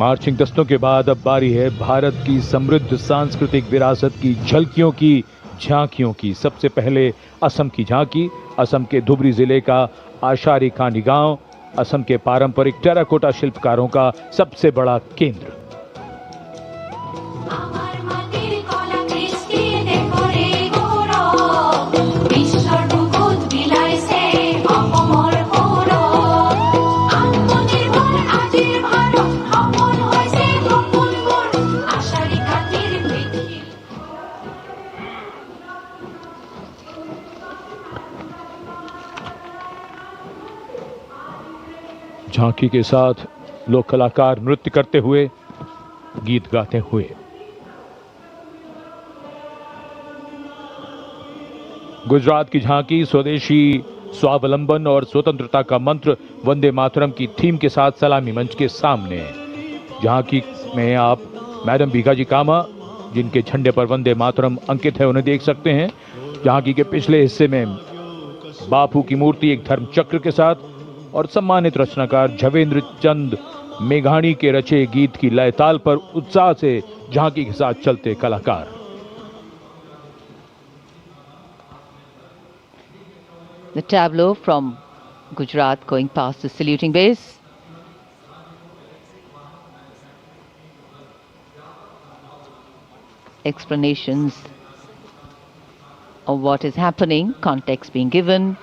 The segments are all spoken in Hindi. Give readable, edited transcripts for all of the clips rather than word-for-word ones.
मार्चिंग दस्तों के बाद अब बारी है भारत की समृद्ध सांस्कृतिक विरासत की झलकियों की, झांकियों की। सबसे पहले असम की झांकी, असम के धुबरी जिले का आशारी कांडी गांव, असम के पारंपरिक टेराकोटा शिल्पकारों का सबसे बड़ा केंद्र। झांकी के साथ लोक कलाकार नृत्य करते हुए, गीत गाते हुए। गुजरात की झांकी स्वदेशी स्वावलंबन और स्वतंत्रता का मंत्र वंदे मातरम की थीम के साथ सलामी मंच के सामने। झांकी में आप मैडम भीखाजी कामा, जिनके झंडे पर वंदे मातरम अंकित है, उन्हें देख सकते हैं। झांकी के पिछले हिस्से में बापू की मूर्ति एक धर्म चक्र के साथ और सम्मानित रचनाकार झवेंद्र चंद मेघाणी के रचे गीत की लय ताल पर उत्साह से झांकी के साथ चलते कलाकार। The tableau from Gujarat going past the saluting base. Explanations of what is happening, context being given.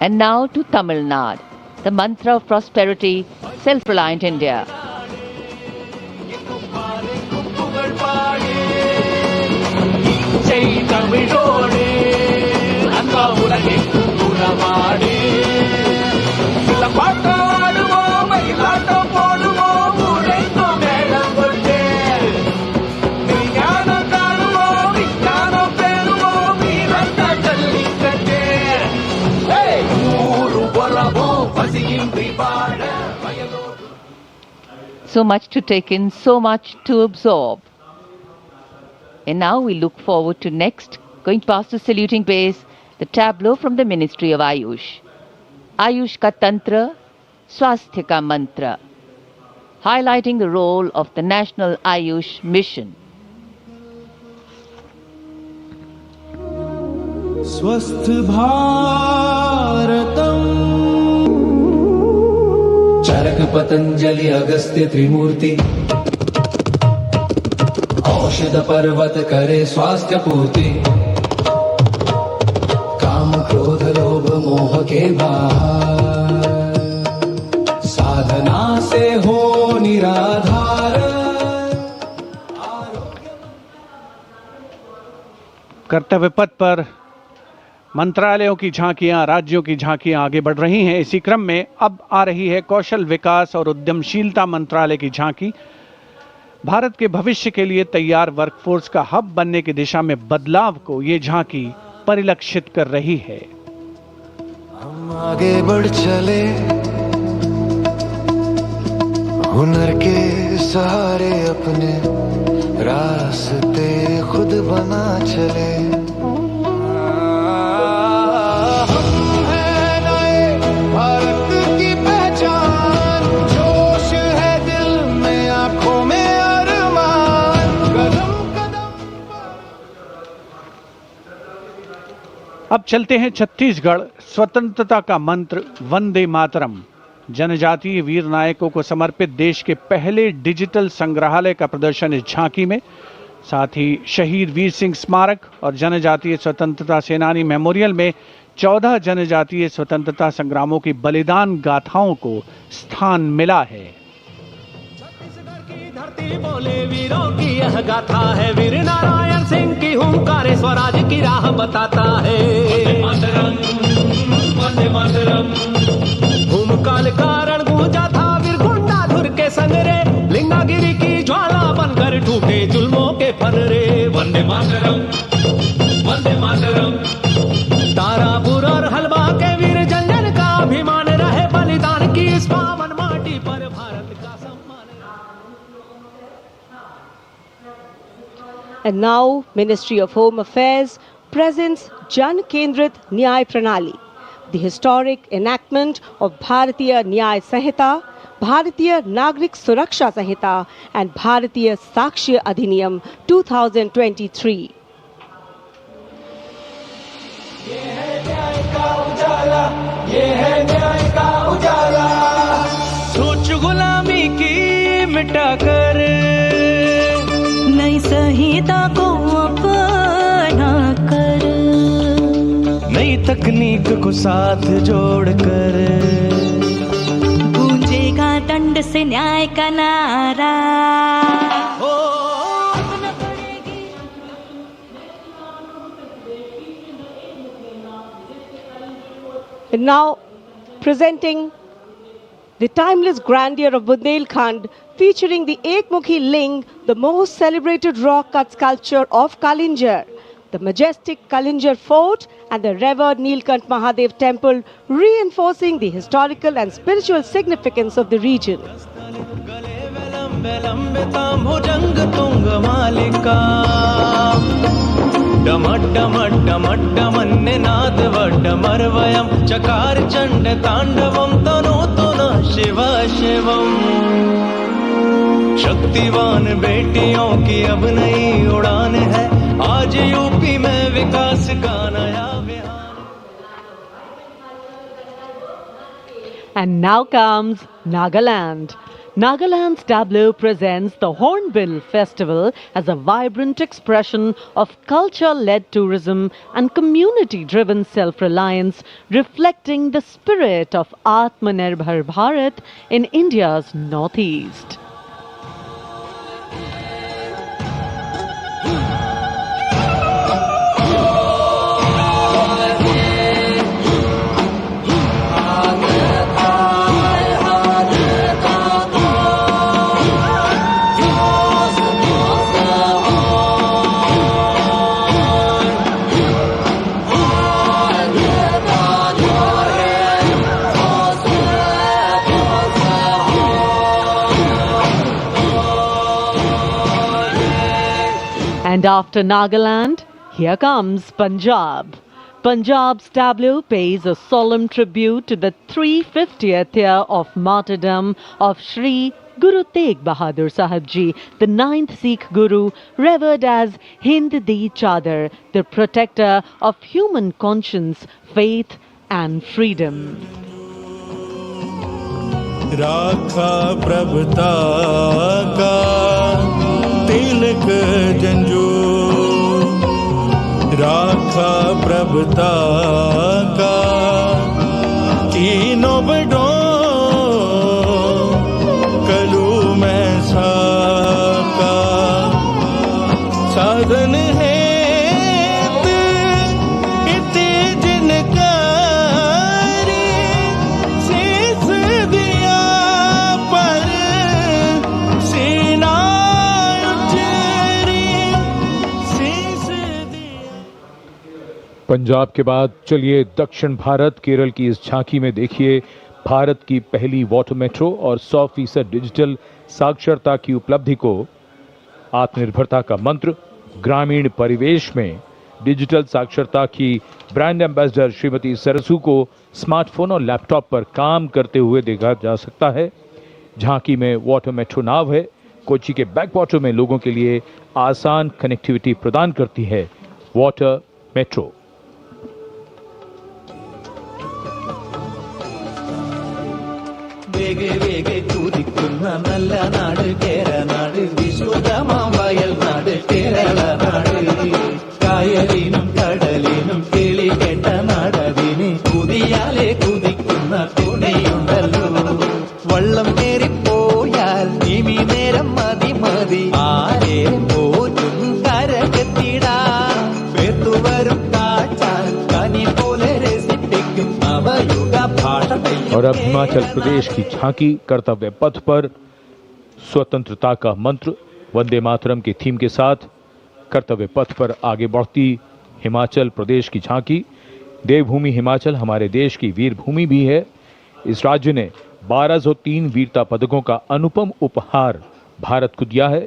And now to Tamil Nadu, the mantra of prosperity, self-reliant India. So much to take in, so much to absorb. And now we look forward to next, going past the saluting base, the tableau from the Ministry of Ayush. Ayush ka Tantra, Swasthya ka Mantra, highlighting the role of the National Ayush Mission. स्वस्थ भारतम चरक पतंजलि अगस्त्य त्रिमूर्ति औषध पर्वत करे स्वास्थ्य पूर्ति काम क्रोध लोभ मोह के बाहर साधना से हो निराधार। कर्तव्य पथ पर मंत्रालयों की झांकियां, राज्यों की झांकियां आगे बढ़ रही हैं। इसी क्रम में अब आ रही है कौशल विकास और उद्यमशीलता मंत्रालय की झांकी। भारत के भविष्य के लिए तैयार वर्कफोर्स का हब बनने की दिशा में बदलाव को ये झांकी परिलक्षित कर रही है। हम आगे बढ़ चले हुनर के सहारे, अपने रास्ते खुद बना चले। अब चलते हैं छत्तीसगढ़। स्वतंत्रता का मंत्र वंदे मातरम, जनजातीय वीर नायकों को समर्पित देश के पहले डिजिटल संग्रहालय का प्रदर्शन इस झांकी में। साथ ही शहीद वीर सिंह स्मारक और जनजातीय स्वतंत्रता सेनानी मेमोरियल में 14 जनजातीय स्वतंत्रता संग्रामों की बलिदान गाथाओं को स्थान मिला है। धरती बोले वीरों की यह गाथा है, वीर नारायण सिंह की हुंकार स्वराज की राह बताता है। वंदे मातरम भूमकाल कारण गूंजा था वीर गुंडाधुर के संगरे, लिंगागिरी की ज्वाला बनकर टूटे जुल्मों के फनरे। वंदे मातरम, वंदे मातरम। तारापुर और हलवा के वीर जन जन का अभिमान रहे, बलिदान की इस पावन माटी पर भारत का सम्मान। And now, Ministry of Home Affairs presents Jan Kendrit Nyay Pranali, the historic enactment of Bharatiya Nyay Sanhita, Bharatiya Nagrik Suraksha Sanhita and Bharatiya Sakshya Adhiniyam 2023. सोच गुलामी की मिटाकर नई संहिता को अपना कर, नई तकनीक को साथ जोड़कर गूंजेगा दंड से न्याय का नारा। And now presenting the timeless grandeur of Bundelkhand, featuring the Ekmukhi Ling, the most celebrated rock cut sculpture of Kalinjar, the majestic Kalinjar Fort and the revered Nilkant Mahadev Temple, reinforcing the historical and spiritual significance of the region. डमड्डमड्डमड्डमन्निनादवड्डमर्वयं चकार चंड तांडवं तनोतु न शिव शिवम। शक्तिवान बेटियों की अब नई उड़ान है, आज यूपी में विकास का नया Vihaan. And now comes Nagaland. Nagaland's tableau presents the Hornbill Festival as a vibrant expression of culture-led tourism and community-driven self-reliance, reflecting the spirit of Atmanirbhar Bharat in India's northeast. And after Nagaland, here comes Punjab. Punjab's tableau pays a solemn tribute to the 350th year of martyrdom of Shri Guru Tegh Bahadur Sahib Ji, the 9th Sikh Guru, revered as Hind Di Chadar, the protector of human conscience, faith and freedom. राखा प्रभुता का तिलक जंजू, राखा प्रभुता का तीनों बड़ों कलू में साका साधन है पंजाब के बाद चलिए दक्षिण भारत केरल की इस झांकी में देखिए भारत की पहली वाटर मेट्रो और 100% डिजिटल साक्षरता की उपलब्धि को। आत्मनिर्भरता का मंत्र, ग्रामीण परिवेश में डिजिटल साक्षरता की ब्रांड एम्बेसडर श्रीमती सरसू को स्मार्टफोन और लैपटॉप पर काम करते हुए देखा जा सकता है। झांकी में वाटर मेट्रो नाव है, कोच्चि के बैक वाटर में लोगों के लिए आसान कनेक्टिविटी प्रदान करती है वाटर मेट्रो। വേഗേ വേഗേ കുതിക്കുന്ന നല്ല നാട് കേരനാട്, വിശ്വതമാം വയൽ നാട് കേരള നാട്, കായലിനും കടലിനും കിളി കേട്ട നാടതിന് കുതിയാലെ കുതിക്കുന്ന തുണിയുണ്ടല്ലോ, വള്ളം കേറിപ്പോയാൽ ഇനി നേരം മതി മതി ആരെ പോറ്റും കരകെത്തിടാ, പേത്തുവരും കാറ്റാൽ കനി പോലെ രസിപ്പിക്കും അവയുഗ ഭാഷ। और अब हिमाचल प्रदेश की झांकी कर्तव्य पथ पर स्वतंत्रता का मंत्र वंदे मातरम के थीम के साथ कर्तव्य पथ पर आगे बढ़ती हिमाचल प्रदेश की झांकी। देवभूमि हिमाचल हमारे देश की वीर भूमि भी है। इस राज्य ने 1203 वीरता पदकों का अनुपम उपहार भारत को दिया है।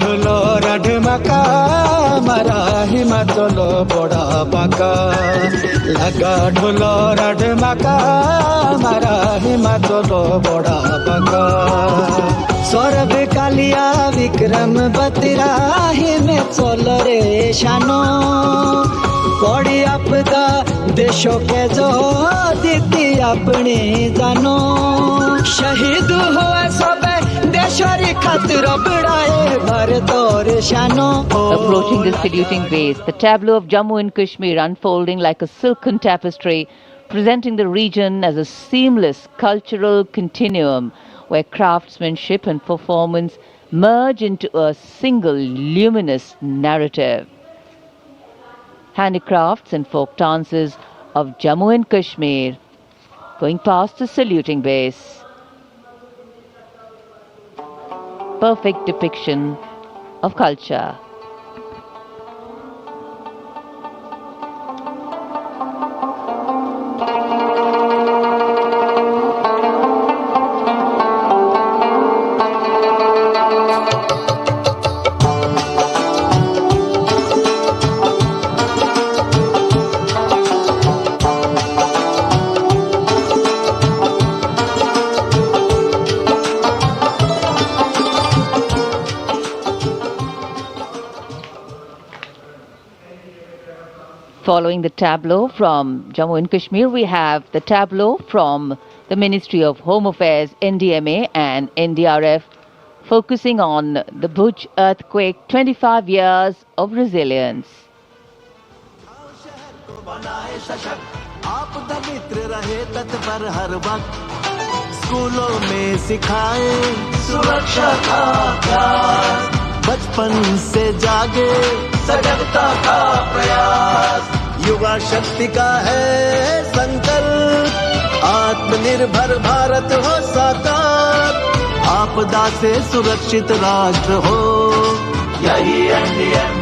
ढोलो रढ मका मारा हिमाचल बड़ा बाका लगा ढोल राड माका मारा हिमाचल बड़ा बाका सौरभ कालिया विक्रम बत्रा हिमाचल रे शानो बड़ी आपदा देशों के जो दीदी अपने जानो शहीद हुआ सब देशरी खातिर बढ़ाए भारत और शानो. Approaching the saluting base, the tableau of Jammu and Kashmir unfolding like a silken tapestry, presenting the region as a seamless cultural continuum where craftsmanship and performance merge into a single luminous narrative. Handicrafts and folk dances of Jammu and Kashmir going past the saluting base. Perfect depiction of culture. Following the tableau from Jammu and Kashmir, we have the tableau from the Ministry of Home Affairs, NDMA and NDRF, focusing on the Bhuj earthquake, 25 years of resilience. स्कूलों में सिखाए सुरक्षा का अभ्यास बचपन से जागे सजगता का प्रयास युवा शक्ति का है संकल्प आत्मनिर्भर भारत हो साकार आपदा से सुरक्षित राष्ट्र हो यही एनडीएमए